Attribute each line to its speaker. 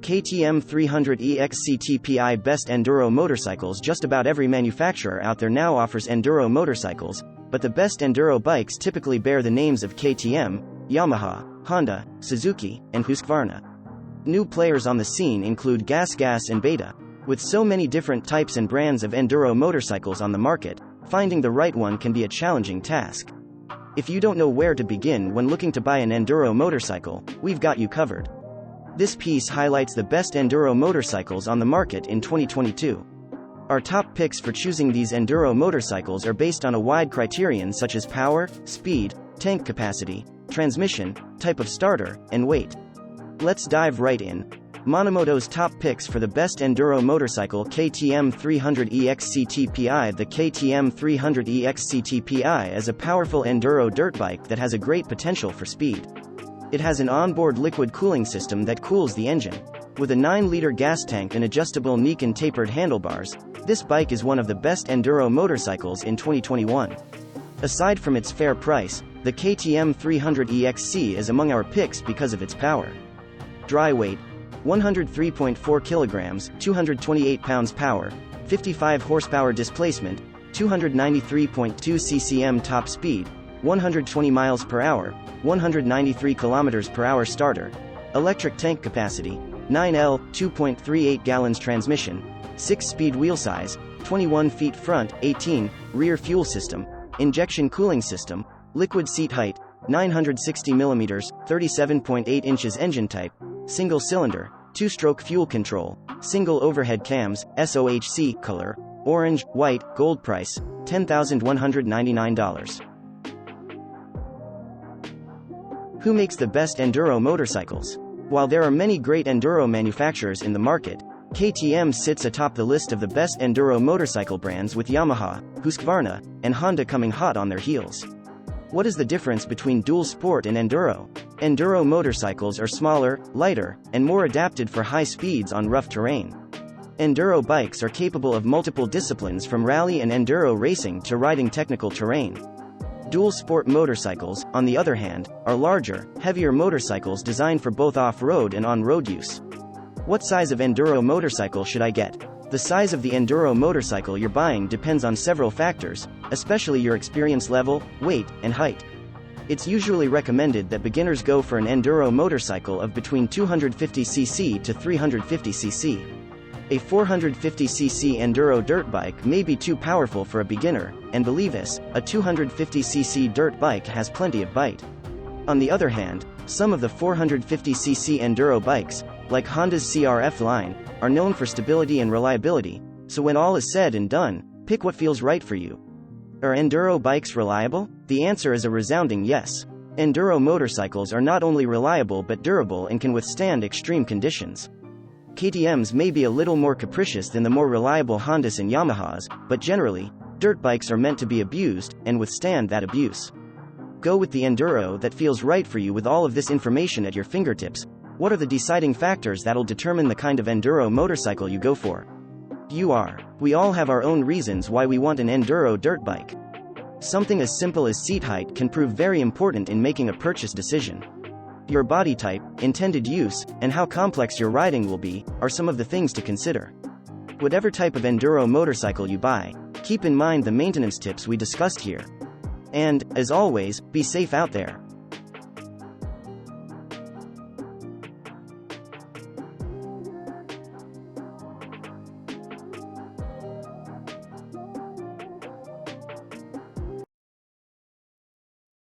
Speaker 1: KTM 300e Exc Tpi best enduro motorcycles. Just about every manufacturer out there now offers enduro motorcycles, but the best enduro bikes typically bear the names of KTM, Yamaha, Honda, Suzuki, and Husqvarna. New players on the scene include Gas and Beta. With so many different types and brands of enduro motorcycles on the market, finding the right one can be a challenging task. If you don't know where to begin when looking to buy an enduro motorcycle, we've got you covered. This piece highlights the best enduro motorcycles on the market in 2022. Our top picks for choosing these enduro motorcycles are based on a wide criterion such as power, speed, tank capacity, transmission, type of starter, and weight. Let's dive right in. Monomoto's top picks for the best enduro motorcycle. KTM 300e Exc Tpi. The KTM 300e Exc Tpi is a powerful enduro dirt bike that has a great potential for speed. It has an onboard liquid cooling system that cools the engine. With a 9-liter gas tank and adjustable NEKEN tapered handlebars, this bike is one of the best enduro motorcycles in 2021. Aside from its fair price, the KTM 300e Exc is among our picks because of its power. Dry weight: 103.4 kilograms, 228 pounds. Power: 55 horsepower. Displacement: 293.2 ccm. Top speed: 120 miles per hour, 193 kilometers per hour. Starter: electric. Tank capacity: 9L, 2.38 gallons. Transmission: 6-speed. Wheel size: 21 feet. Front: 18, rear. Fuel system: injection cooling system. Liquid seat height: 960 mm, 37.8 inches. Engine type: single cylinder, 2-stroke. Fuel control: single. Overhead cams: SOHC. Color: orange, white, gold. Price: $10,199. Who makes the best enduro motorcycles? While there are many great enduro manufacturers in the market, KTM sits atop the list of the best enduro motorcycle brands, with Yamaha, Husqvarna, and Honda coming hot on their heels. What is the difference between dual sport and enduro? Enduro motorcycles are smaller, lighter, and more adapted for high speeds on rough terrain. Enduro bikes are capable of multiple disciplines, from rally and enduro racing to riding technical terrain. Dual sport motorcycles, on the other hand, are larger, heavier motorcycles designed for both off-road and on-road use. What size of enduro motorcycle should I get? The size of the enduro motorcycle you're buying depends on several factors, especially your experience level, weight, and height. It's usually recommended that beginners go for an enduro motorcycle of between 250cc to 350cc. A 450cc enduro dirt bike may be too powerful for a beginner, and believe us, a 250cc dirt bike has plenty of bite. On the other hand, some of the 450cc enduro bikes, like Honda's CRF line, are known for stability and reliability, so when all is said and done, pick what feels right for you. Are enduro bikes reliable? The answer is a resounding yes. Enduro motorcycles are not only reliable but durable and can withstand extreme conditions. KTMs may be a little more capricious than the more reliable Hondas and Yamahas, but generally, dirt bikes are meant to be abused and withstand that abuse. Go with the enduro that feels right for you. With all of this information at your fingertips, what are the deciding factors that'll determine the kind of enduro motorcycle you go for? We all have our own reasons why we want an enduro dirt bike. Something as simple as seat height can prove very important in making a purchase decision. Your body type, intended use, and how complex your riding will be are some of the things to consider. Whatever type of enduro motorcycle you buy, keep in mind the maintenance tips we discussed here. And, as always, be safe out there.